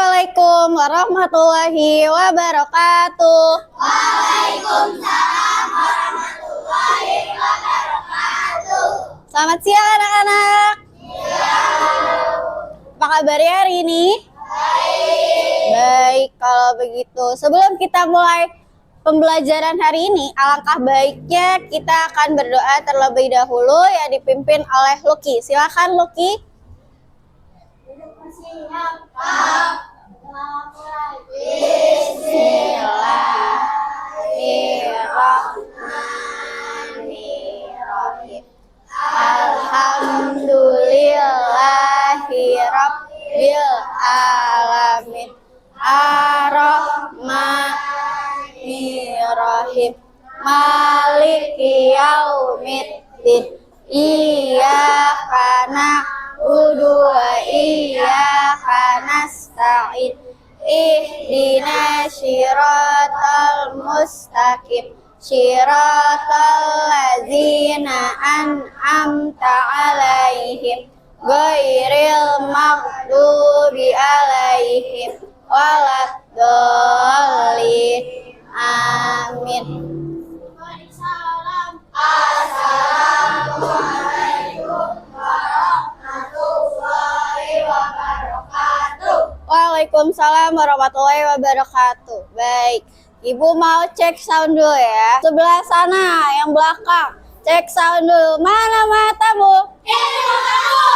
Assalamualaikum warahmatullahi wabarakatuh. Waalaikumsalam warahmatullahi wabarakatuh. Selamat siang anak-anak. Apa kabarnya hari ini? Baik, kalau begitu sebelum kita mulai pembelajaran hari ini, alangkah baiknya kita akan berdoa terlebih dahulu yang dipimpin oleh Lucky. Silakan Lucky. Bismillahirrahmanirrahim. Alhamdulillahirabbil alamin. Ar-Rahmanirrahim. Maliki yaumiddin. Iyyaka na'budu wa iyyaka nasta'in. Ihdinas siratal mustaqim. Siratal ladzina an'amta 'alaihim ghairil maghdubi 'alaihim waladdallin. Amin. Assalamualaikum warahmatullahi wabarakatuh. Waalaikumsalam warahmatullahi wabarakatuh. Baik, Ibu mau cek sound dulu ya. Sebelah sana, yang belakang. Cek sound dulu. Mana matamu? Ini mataku.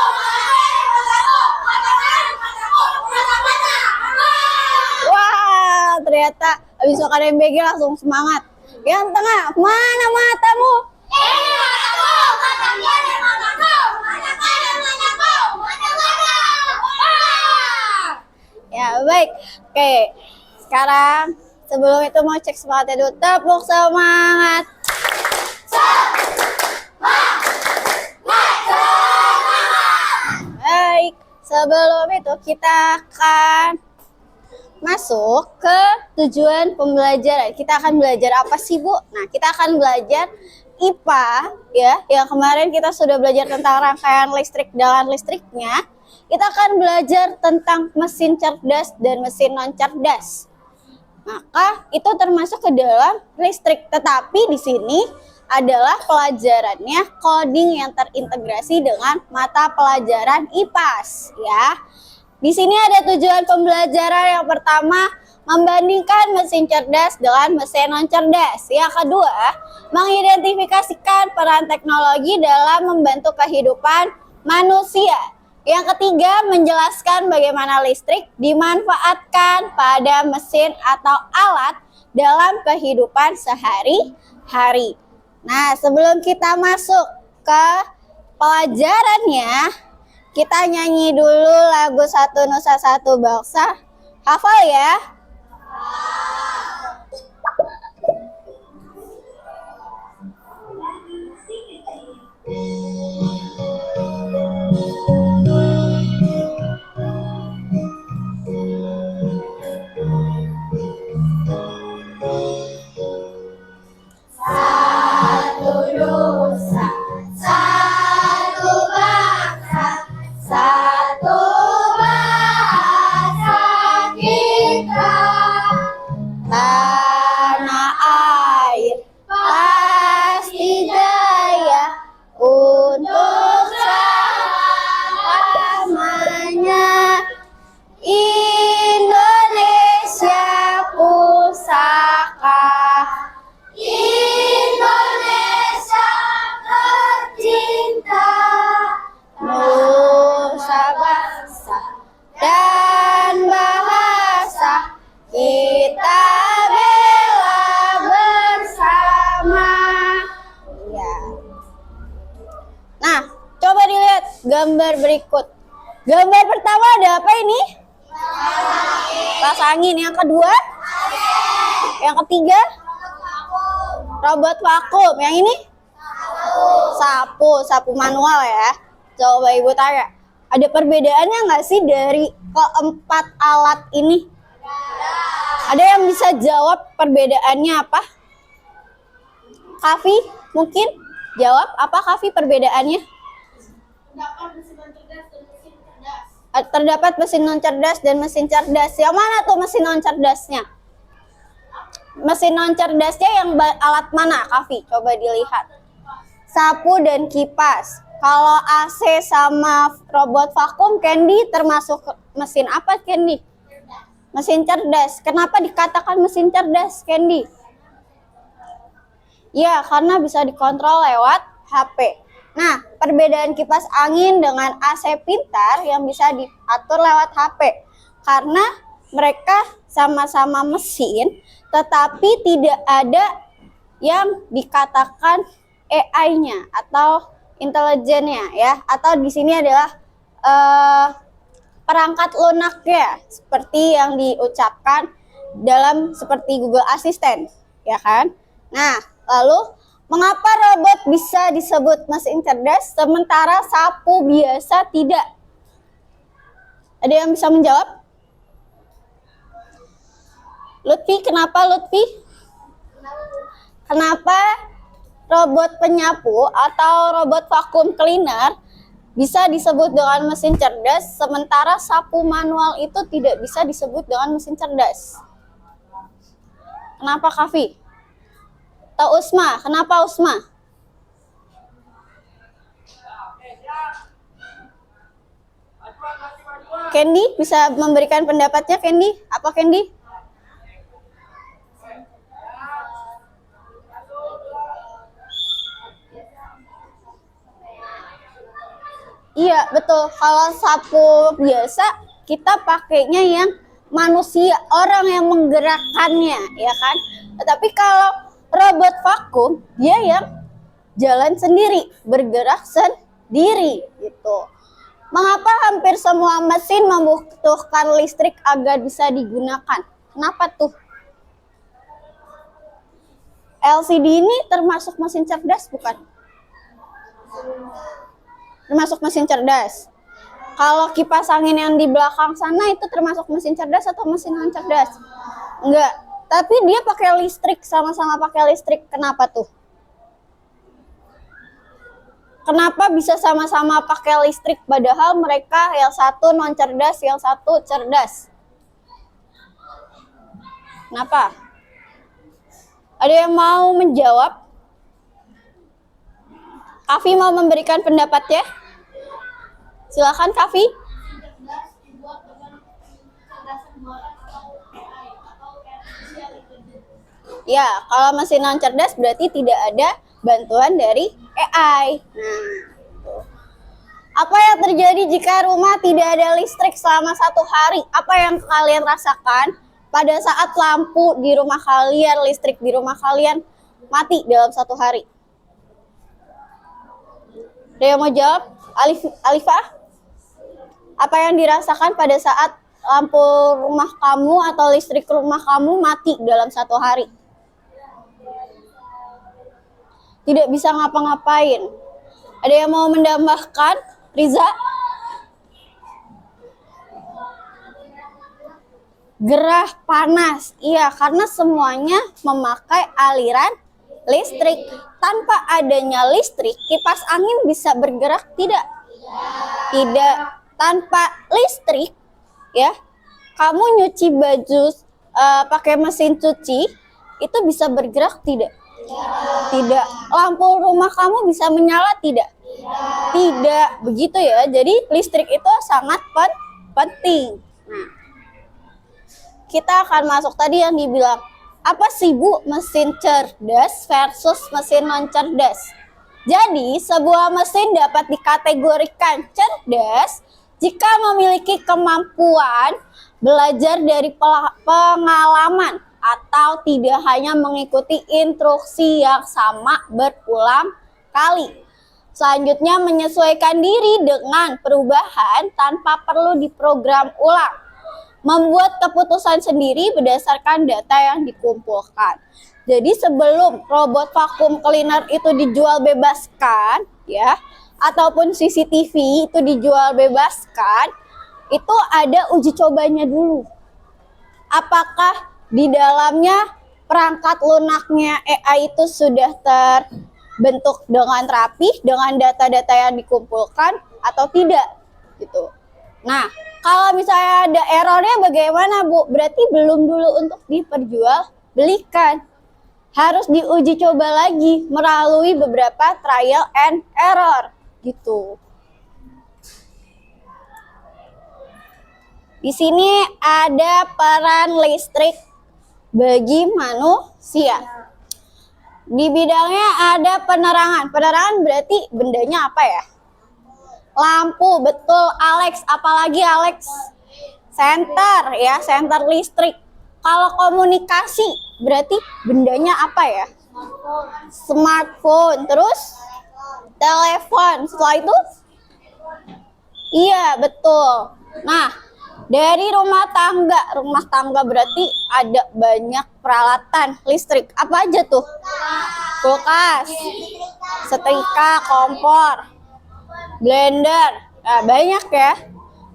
Wah, ternyata habis makan MBG langsung semangat. Yang tengah, mana matamu? Ini mataku. Ya, baik. Oke, sekarang sebelum itu mau cek semangatnya dulu. Tepuk semangat. Baik, sebelum itu kita akan masuk ke tujuan pembelajaran. Kita akan belajar apa sih, Bu? Nah, kita akan belajar IPA ya. Yang kemarin kita sudah belajar tentang rangkaian listrik dan listriknya. Kita akan belajar tentang mesin cerdas dan mesin non cerdas. Maka itu termasuk ke dalam listrik. Tetapi di sini adalah pelajarannya coding yang terintegrasi dengan mata pelajaran IPAS ya. Di sini ada tujuan pembelajaran yang pertama, membandingkan mesin cerdas dengan mesin non cerdas. Yang kedua, mengidentifikasikan peran teknologi dalam membantu kehidupan manusia. Yang ketiga, menjelaskan bagaimana listrik dimanfaatkan pada mesin atau alat dalam kehidupan sehari-hari. Nah, sebelum kita masuk ke pelajarannya, kita nyanyi dulu lagu Satu Nusa Satu Bangsa. Hafal ya? Tanah air pasti jaya untuk selamanya. Indonesia pusaka, Indonesia tercinta, nusa bangsa dan bahasa kita bela bersama. Ya. Nah, coba dilihat gambar berikut. Gambar pertama ada apa ini? Kipas angin. Yang kedua? Yang ketiga? Robot vakum. Yang ini? Sapu manual ya. Coba Ibu tanya, ada perbedaannya nggak sih dari keempat alat ini? Ada yang bisa jawab perbedaannya apa? Kavi, mungkin jawab apa Kavi perbedaannya? Terdapat mesin non cerdas dan mesin cerdas. Yang mana tuh mesin non cerdasnya? Mesin non cerdasnya yang alat mana, Kavi? Coba dilihat. Sapu dan kipas. Kalau AC sama robot vakum, Candy termasuk mesin apa, Candy? Mesin cerdas. Kenapa dikatakan mesin cerdas, Candy? Ya, karena bisa dikontrol lewat HP. Nah, perbedaan kipas angin dengan AC pintar yang bisa diatur lewat HP. Karena mereka sama-sama mesin, tetapi tidak ada yang dikatakan AI-nya atau intelijennya ya. Atau di sini adalah perangkat lunaknya seperti yang diucapkan dalam seperti Google Assistant, ya kan? Nah, lalu mengapa robot bisa disebut mesin cerdas sementara sapu biasa tidak? Ada yang bisa menjawab? Lutfi, kenapa Lutfi? Kenapa robot penyapu atau robot vacuum cleaner bisa disebut dengan mesin cerdas sementara sapu manual itu tidak bisa disebut dengan mesin cerdas? Kenapa, Kavi? Atau Usma, kenapa Usma? Candy bisa memberikan pendapatnya, Candy? Apa, Candy? Iya, betul. Kalau sapu biasa, kita pakainya yang manusia, orang yang menggerakkannya, ya kan? Tetapi kalau robot vakum, dia yang jalan sendiri, bergerak sendiri, gitu. Mengapa hampir semua mesin membutuhkan listrik agar bisa digunakan? Kenapa tuh? LCD ini termasuk mesin cerdas bukan? Termasuk mesin cerdas. Kalau kipas angin yang di belakang sana itu termasuk mesin cerdas atau mesin non cerdas? Enggak. Tapi dia pakai listrik, sama-sama pakai listrik. Kenapa tuh? Kenapa bisa sama-sama pakai listrik padahal mereka yang satu non cerdas, yang satu cerdas? Kenapa? Ada yang mau menjawab? Kavi mau memberikan pendapatnya? Silakan, Kavi. Ya, kalau mesin non cerdas berarti tidak ada bantuan dari AI. Nah, apa yang terjadi jika rumah tidak ada listrik selama 1 hari? Apa yang kalian rasakan pada saat lampu di rumah kalian, listrik di rumah kalian mati dalam 1 hari? Ada yang mau jawab? Alifah? Apa yang dirasakan pada saat lampu rumah kamu atau listrik rumah kamu mati dalam 1 hari? Tidak bisa ngapa-ngapain. Ada yang mau menambahkan? Riza? Gerah, panas. Iya, karena semuanya memakai aliran listrik. Tanpa adanya listrik, kipas angin bisa bergerak tidak? Tidak. Tanpa listrik, ya, kamu nyuci baju pakai mesin cuci, itu bisa bergerak tidak? Tidak. Lampu rumah kamu bisa menyala tidak? Tidak. Begitu ya. Jadi listrik itu sangat penting. Nah, kita akan masuk tadi yang dibilang, apa sih Bu mesin cerdas versus mesin non cerdas? Jadi sebuah mesin dapat dikategorikan cerdas jika memiliki kemampuan belajar dari pengalaman atau tidak hanya mengikuti instruksi yang sama berulang kali. Selanjutnya menyesuaikan diri dengan perubahan tanpa perlu diprogram ulang. Membuat keputusan sendiri berdasarkan data yang dikumpulkan. Jadi sebelum robot vacuum cleaner itu dijual bebaskan, ya, ataupun CCTV itu dijual bebaskan, itu ada uji cobanya dulu. Apakah di dalamnya perangkat lunaknya AI itu sudah terbentuk dengan rapi dengan data-data yang dikumpulkan atau tidak, gitu. Nah, kalau misalnya ada errornya bagaimana, Bu? Berarti belum dulu untuk diperjualbelikan. Harus diuji coba lagi melalui beberapa trial and error gitu. Di sini ada peran listrik bagi manusia. Di bidangnya ada penerangan. Penerangan berarti bendanya apa ya? Lampu, betul Alex. Apalagi Alex? Senter ya, senter listrik. Kalau komunikasi berarti bendanya apa ya? Smartphone. Terus telepon. Setelah itu? Iya, betul. Nah, dari rumah tangga berarti ada banyak peralatan listrik. Apa aja tuh? Kulkas, setrika, kompor, blender. Nah, banyak ya.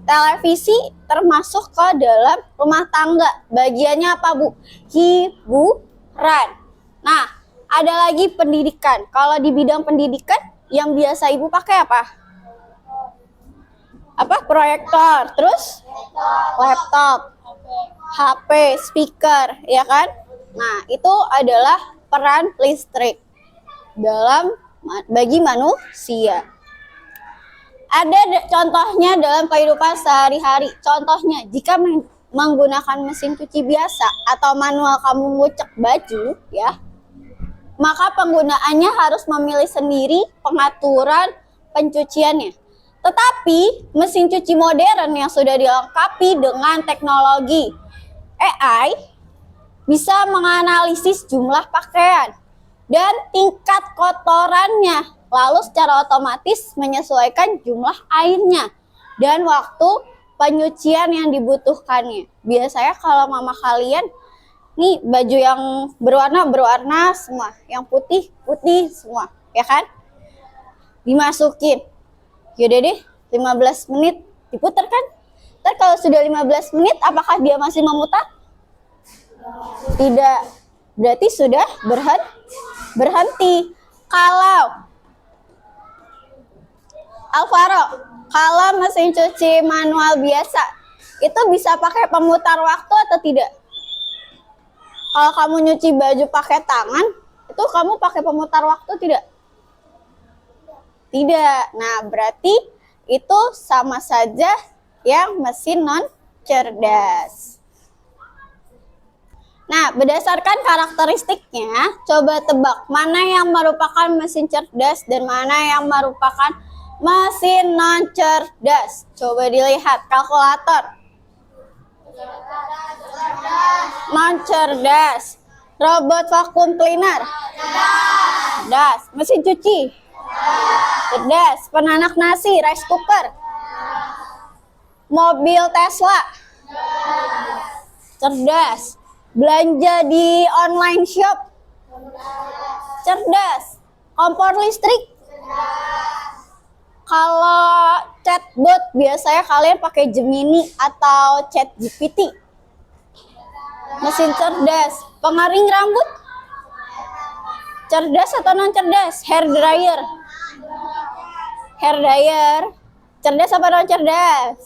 Televisi termasuk ke dalam rumah tangga. Bagiannya apa, Bu? Hiburan. Nah, ada lagi pendidikan. Kalau di bidang pendidikan yang biasa Ibu pakai apa? Apa? Proyektor. Terus laptop, HP, speaker, ya kan? Nah, itu adalah peran listrik bagi manusia. Ada contohnya dalam kehidupan sehari-hari. Contohnya, jika menggunakan mesin cuci biasa atau manual kamu ngucek baju, ya, maka penggunaannya harus memilih sendiri pengaturan pencuciannya. Tetapi mesin cuci modern yang sudah dilengkapi dengan teknologi AI bisa menganalisis jumlah pakaian dan tingkat kotorannya, lalu secara otomatis menyesuaikan jumlah airnya dan waktu penyucian yang dibutuhkannya. Biasanya kalau mama kalian, nih baju yang berwarna semua, yang putih semua, ya kan? Dimasukin. Yaudah deh, 15 menit diputar kan? Ntar kalau sudah 15 menit, apakah dia masih memutar? Tidak. Berarti sudah berhenti. Kalau Alvaro, kalau mesin cuci manual biasa, itu bisa pakai pemutar waktu atau tidak? Kalau kamu nyuci baju pakai tangan, itu kamu pakai pemutar waktu tidak? Tidak. Nah, berarti itu sama saja yang mesin non cerdas. Nah, berdasarkan karakteristiknya, coba tebak mana yang merupakan mesin cerdas dan mana yang merupakan mesin non cerdas. Coba dilihat kalkulator. Non cerdas. Robot vacuum cleaner. Cerdas. Mesin cuci. Cerdas. Penanak nasi, rice cooker. Mobil Tesla. Cerdas. Belanja di online shop. Cerdas. Kompor listrik. Kalau chatbot biasanya kalian pakai Gemini atau ChatGPT. Mesin cerdas. Pengering rambut. Cerdas atau non cerdas? Hair dryer. Hair dryer. Cerdas apa non cerdas?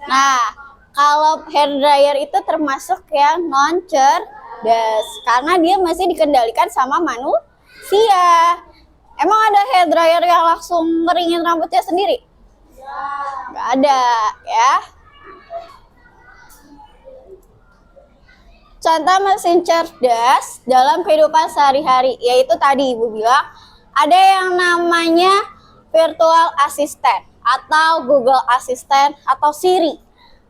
Nah, kalau hair dryer itu termasuk yang non cerdas karena dia masih dikendalikan sama manusia. Emang ada hair dryer yang langsung ngeringin rambutnya sendiri? Nggak ada, ya. Contoh mesin cerdas dalam kehidupan sehari-hari, yaitu tadi Ibu bilang, ada yang namanya virtual assistant atau Google Assistant atau Siri.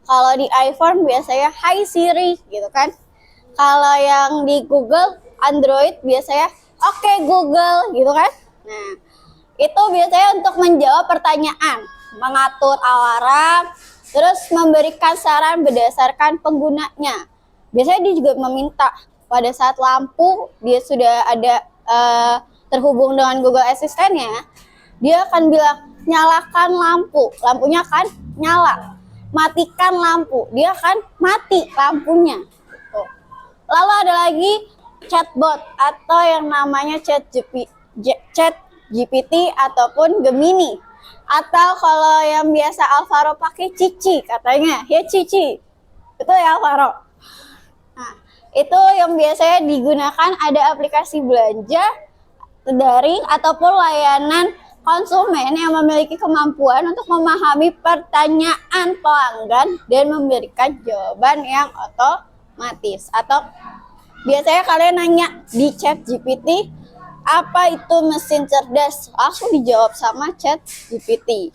Kalau di iPhone biasanya Hi Siri gitu kan. Kalau yang di Google Android biasanya Oke Google gitu kan. Nah, itu biasanya untuk menjawab pertanyaan, mengatur alarm, terus memberikan saran berdasarkan penggunanya. Biasanya dia juga meminta pada saat lampu dia sudah ada terhubung dengan Google Assistant-nya, dia akan bilang nyalakan lampu, lampunya akan nyala. Matikan lampu, dia akan mati lampunya. Lalu ada lagi chatbot atau yang namanya ChatGPT ataupun Gemini. Atau kalau yang biasa Alvaro pakai Cici katanya, ya Cici. Betul ya Alvaro? Nah, itu yang biasanya digunakan ada aplikasi belanja daring ataupun layanan konsumen yang memiliki kemampuan untuk memahami pertanyaan pelanggan dan memberikan jawaban yang otomatis. Atau biasanya kalian nanya di chat GPT, apa itu mesin cerdas? Langsung dijawab sama chat GPT.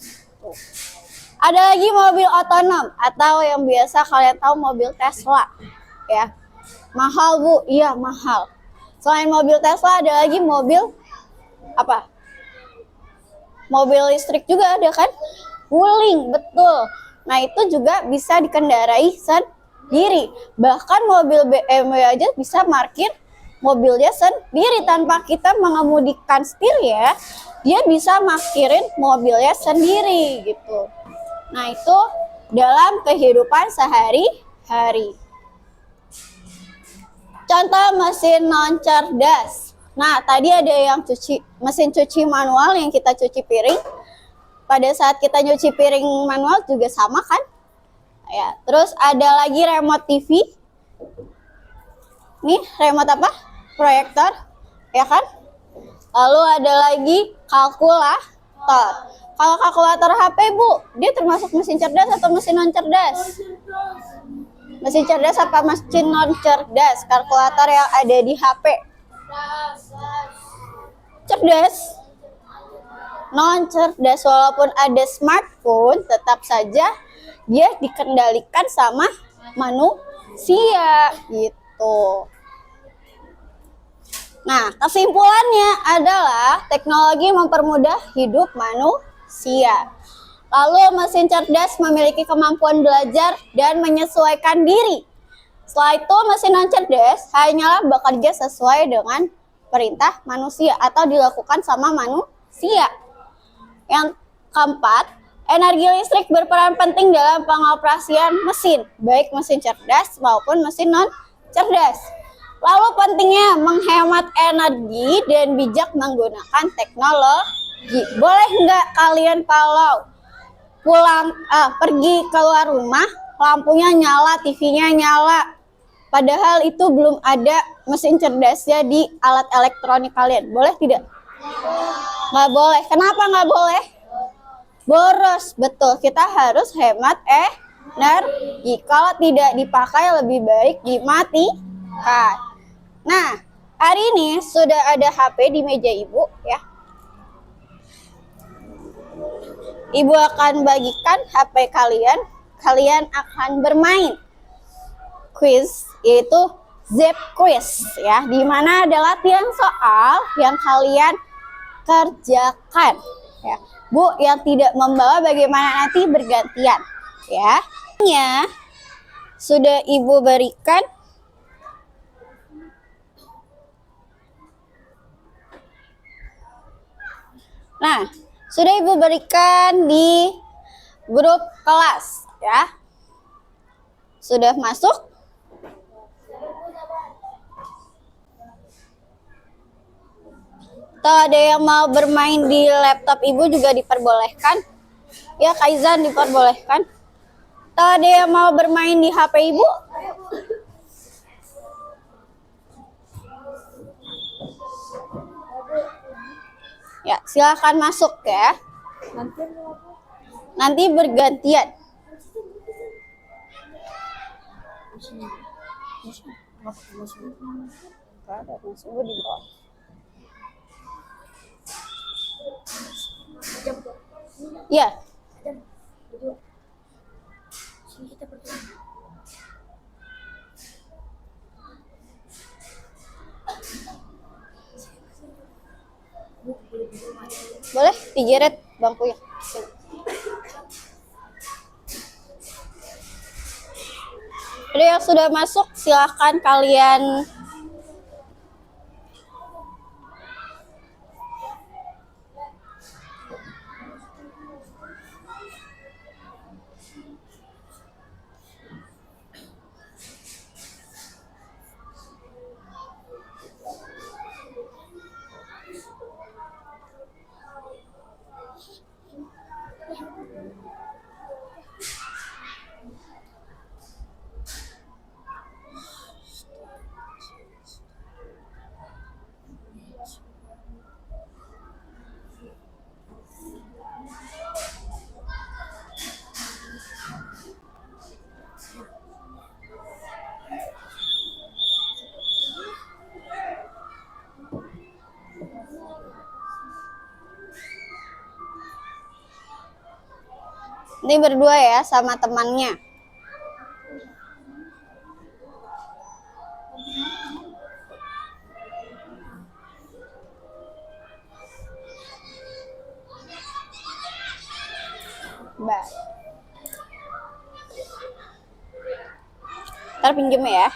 Ada lagi mobil otonom atau yang biasa kalian tahu mobil Tesla. Ya, mahal Bu, iya mahal. Selain mobil Tesla ada lagi mobil apa? Mobil listrik juga ada kan? Wuling, betul. Nah itu juga bisa dikendarai sendiri. Bahkan mobil BMW aja bisa parkir mobilnya sendiri tanpa kita mengemudikan setir ya. Dia bisa parkirin mobilnya sendiri gitu. Nah itu dalam kehidupan sehari-hari. Contoh mesin non cerdas. Nah, tadi ada yang mesin cuci manual yang kita cuci piring. Pada saat kita nyuci piring manual juga sama kan? Ya, terus ada lagi remote TV. Nih, remote apa? Proyektor, ya kan? Lalu ada lagi kalkulator. Kalau kalkulator HP, Bu, dia termasuk mesin cerdas atau mesin non cerdas? Mesin cerdas apa mesin non cerdas? Kalkulator yang ada di HP. Cerdas. Non cerdas, walaupun ada smartphone, tetap saja dia dikendalikan sama manusia gitu. Nah, kesimpulannya adalah teknologi mempermudah hidup manusia. Lalu mesin cerdas memiliki kemampuan belajar dan menyesuaikan diri. Setelah itu mesin non cerdas hanyalah bekerja sesuai dengan perintah manusia atau dilakukan sama manusia. Yang keempat, energi listrik berperan penting dalam pengoperasian mesin, baik mesin cerdas maupun mesin non cerdas. Lalu pentingnya menghemat energi dan bijak menggunakan teknologi. Boleh nggak kalian kalau pergi keluar rumah, lampunya nyala, TV-nya nyala, padahal itu belum ada mesin cerdasnya di alat elektronik kalian? Boleh tidak? Nggak boleh. Kenapa nggak boleh? Boros, betul. Kita harus hemat energi. Kalau tidak dipakai lebih baik dimatikan. Nah, hari ini sudah ada HP di meja Ibu ya. Ibu akan bagikan HP kalian. Kalian akan bermain quiz, yaitu Zep Quiz ya, di mana ada latihan soal yang kalian kerjakan ya. Bu, yang tidak membawa bagaimana nanti bergantian ya. Sudah Ibu berikan. Nah, sudah Ibu berikan di grup kelas ya. Sudah masuk? Atau ada yang mau bermain di laptop Ibu juga diperbolehkan. Ya, Kaizan diperbolehkan. Atau ada yang mau bermain di HP Ibu? Ya, silakan masuk ya. Nanti bergantian. Ya. Boleh digeret bangkunya. Jadi yang sudah masuk silahkan kalian Ini berdua ya sama temannya. Baik. Ntar pinjem ya.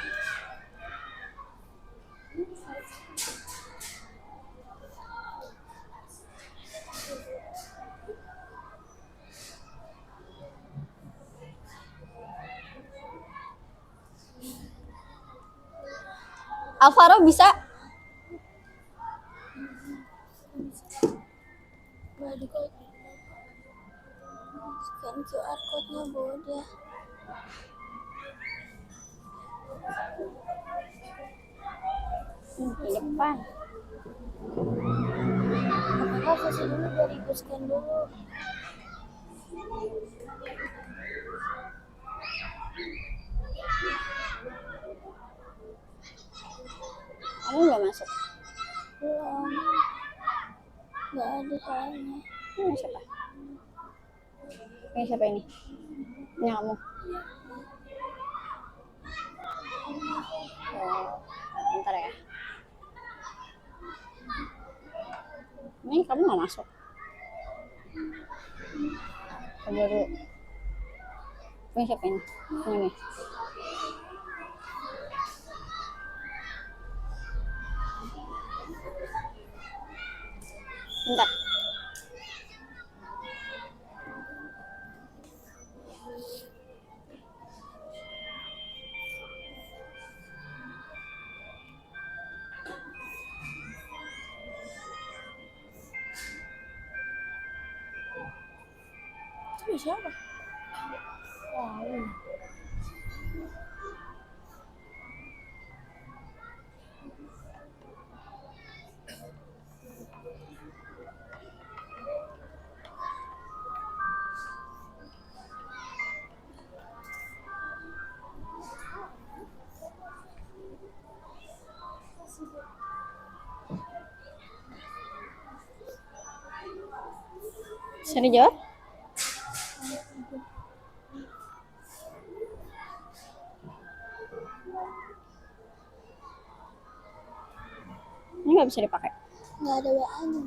Alvaro bisa? Scan QR code-nya boleh. Di depan. Kakak kasih dulu biar ibu scan dulu. Kamu nggak masuk? Belum. Nggak ada soalnya. Ini siapa? Ini siapa ini? Ini kamu. Oh, bentar ya. Ini kamu nggak masuk. Coba dulu. Ini siapa ini? Ini. Bentar. Itu siapa? Oh, Bisa dijawab? Ini nggak bisa dipakai. nggak ada WA-nya.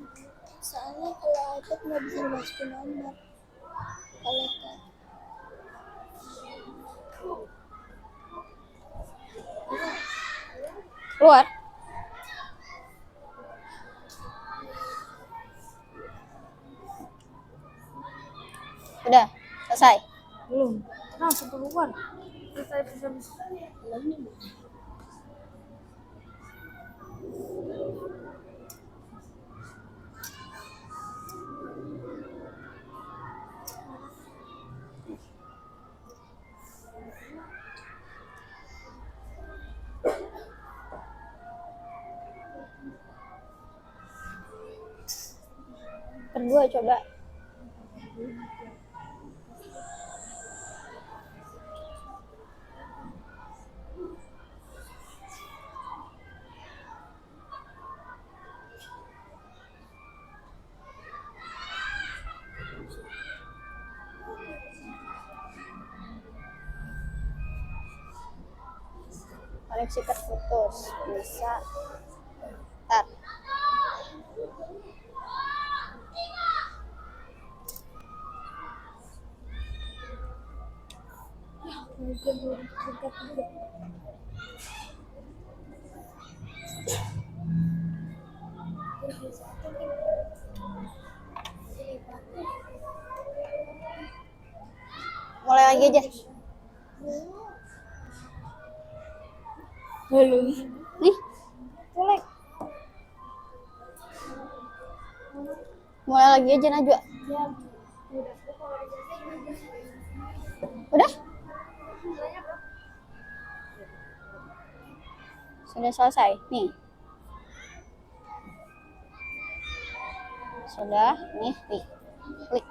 Soalnya kalau iPad nggak bisa dimasukin nomor. Kalau kan. Keluar. Udah, selesai. Belum. Nah, keluar. Selesai. Berdua coba. Koneksi terputus. Bisa. Ntar. Mulai lagi aja. Belum. Nih. Mulai. Mulai lagi aja Najwa. Udah? Sudah selesai. Nih. Sudah. Nih. Klik.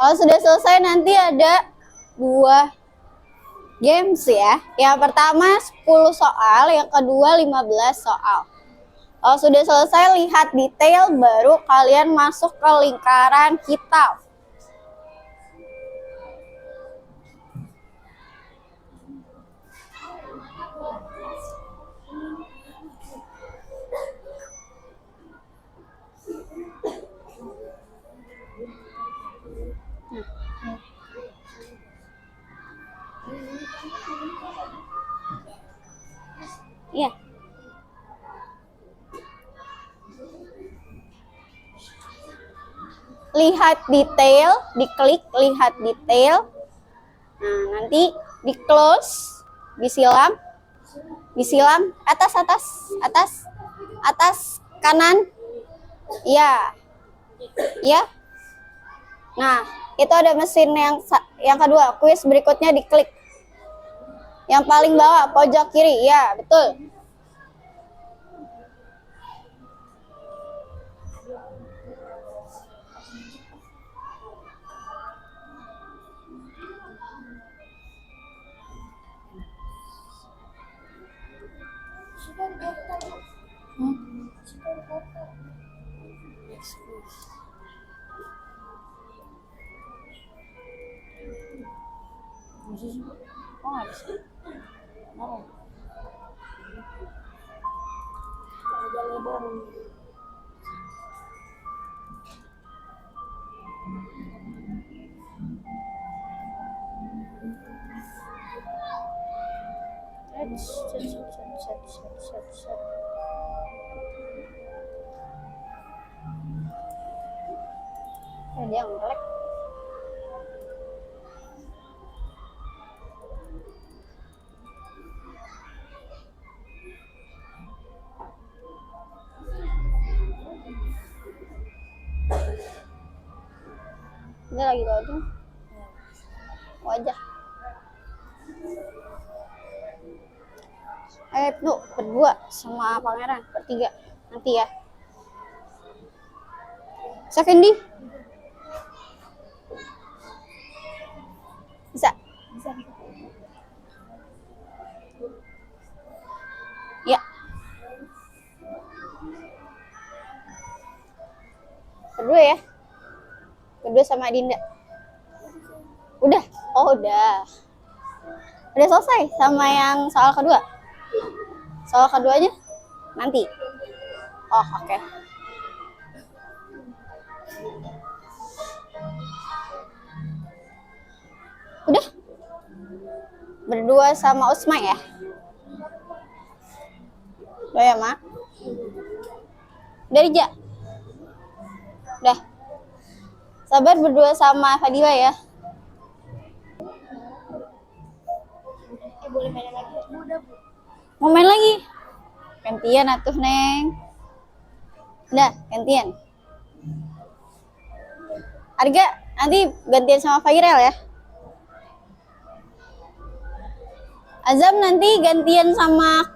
Kalau sudah selesai nanti ada 2 games ya. Yang pertama 10 soal, yang kedua 15 soal. Kalau sudah selesai lihat detail, baru kalian masuk ke lingkaran hitam. Iya. Lihat detail, diklik lihat detail. Nah, nanti di close, disilam, atas kanan. Iya. Ya. Nah, itu ada mesin yang kedua. Kuis berikutnya diklik. Yang paling bawah pojok kiri. Ya, betul. Oh, nggak bisa. Oh. Dia ngelek. Ini lagi loading. Wajah. Ibnu berdua sama pangeran bertiga nanti ya. Sekendi. Bisa. Ya. Berdua ya. Berdua sama Dinda. Udah. Oh, udah. Udah selesai sama yang soal kedua. Soal keduanya nanti. Oh, oke. Udah. Berdua sama Usma ya. Udah ya, Mak? Udah, Rija? Udah. Sabar berdua sama Fadila ya. Boleh main lagi? Udah, Bu. Mau main lagi? Gantian atuh, Neng. Udah, gantian. Arga, nanti gantian sama Fairel ya. Azam nanti gantian sama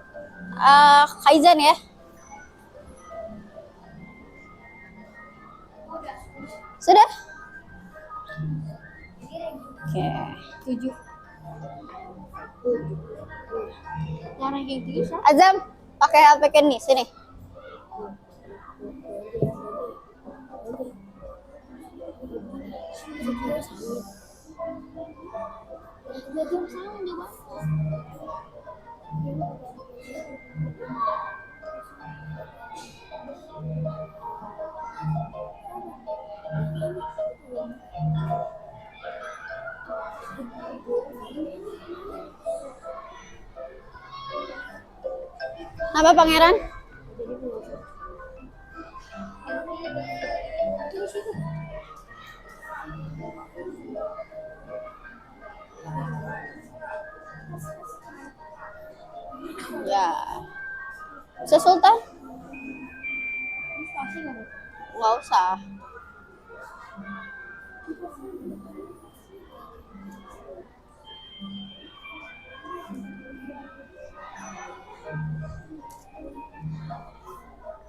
Kaizan ya. Sudah? Oke. 7. Yang ranking 3 siapa? Azam, pakai HP Ken nih, sini. Apa Pangeran? Ya. Bisa Sultan? Nggak usah.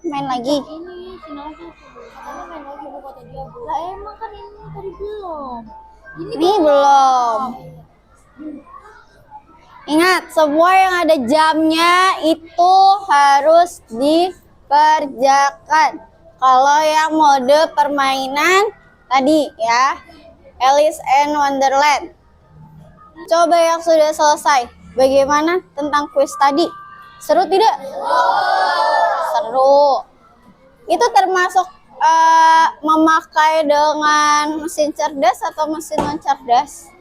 Main lagi. Ini final tuh. Katanya main lagi Bu kata dia, Bu. Lah emang kan ini tadi belum. Ini belum. Ingat, semua yang ada jamnya itu harus kerjakan. Kalau yang mode permainan tadi ya, Alice in Wonderland. Coba yang sudah selesai, bagaimana tentang kuis tadi? Seru tidak? Seru. Itu termasuk memakai dengan mesin cerdas atau mesin non cerdas?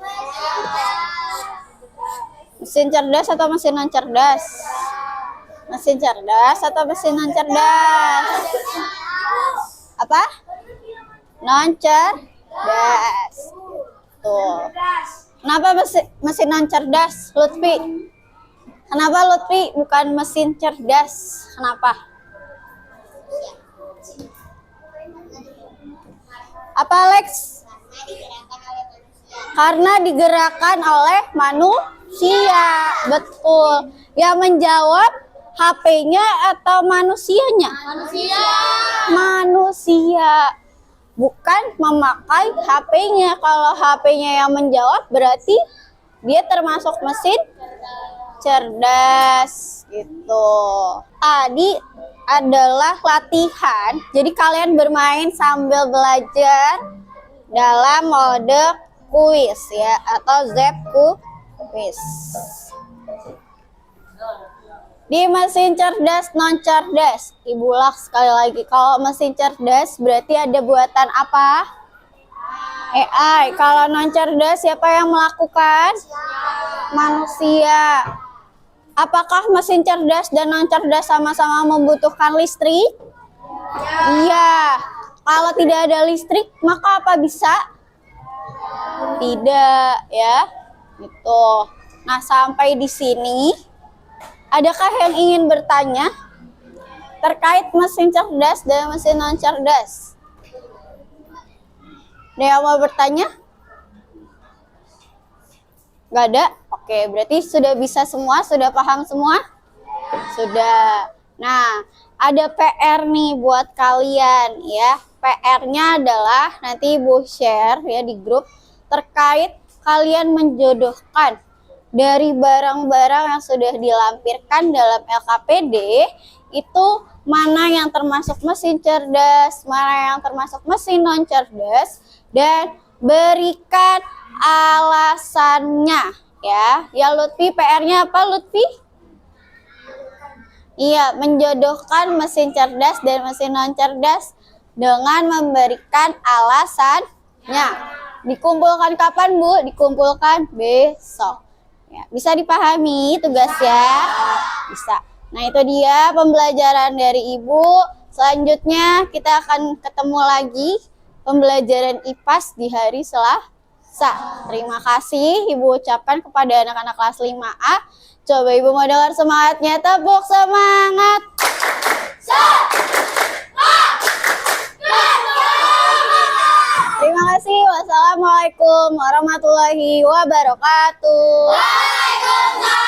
Mesin cerdas atau mesin non cerdas? Mesin cerdas atau mesin non cerdas? Apa? Non cerdas. Tuh. Kenapa mesin non cerdas, Lutfi? Kenapa Lutfi bukan mesin cerdas? Kenapa? Apa Alex? Karena digerakkan oleh manusia. Betul. Yang menjawab HP-nya atau manusianya? Manusia. Bukan memakai HP-nya. Kalau HP-nya yang menjawab berarti dia termasuk mesin cerdas gitu. Tadi adalah latihan. Jadi kalian bermain sambil belajar dalam mode kuis ya, atau Zep Quiz. Di mesin cerdas non cerdas, Ibu ulang sekali lagi. Kalau mesin cerdas berarti ada buatan apa? AI. Kalau non cerdas siapa yang melakukan? Manusia. Apakah mesin cerdas dan non cerdas sama-sama membutuhkan listrik? Iya. Kalau tidak ada listrik, maka apa bisa? Tidak, ya. Gitu. Nah, sampai di sini adakah yang ingin bertanya terkait mesin cerdas dan mesin non cerdas? Ada yang mau bertanya? Gak ada? Oke, berarti sudah bisa semua, sudah paham semua? Sudah. Nah, ada PR nih buat kalian ya. PR-nya adalah nanti Ibu share ya di grup terkait kalian menjodohkan dari barang-barang yang sudah dilampirkan dalam LKPD itu mana yang termasuk mesin cerdas, mana yang termasuk mesin non cerdas, dan berikan alasannya ya. Ya Lutfi, PR-nya apa Lutfi? Iya, menjodohkan mesin cerdas dan mesin non cerdas dengan memberikan alasannya. Dikumpulkan kapan Bu? Dikumpulkan besok. Ya, bisa dipahami tugasnya? Bisa. Nah, itu dia pembelajaran dari Ibu. Selanjutnya kita akan ketemu lagi pembelajaran IPAS di hari Selasa. Terima kasih Ibu ucapkan kepada anak-anak kelas 5A. Coba Ibu mau dengar semangatnya, tepuk semangat. Terima kasih. Wassalamualaikum warahmatullahi wabarakatuh. Waalaikumsalam.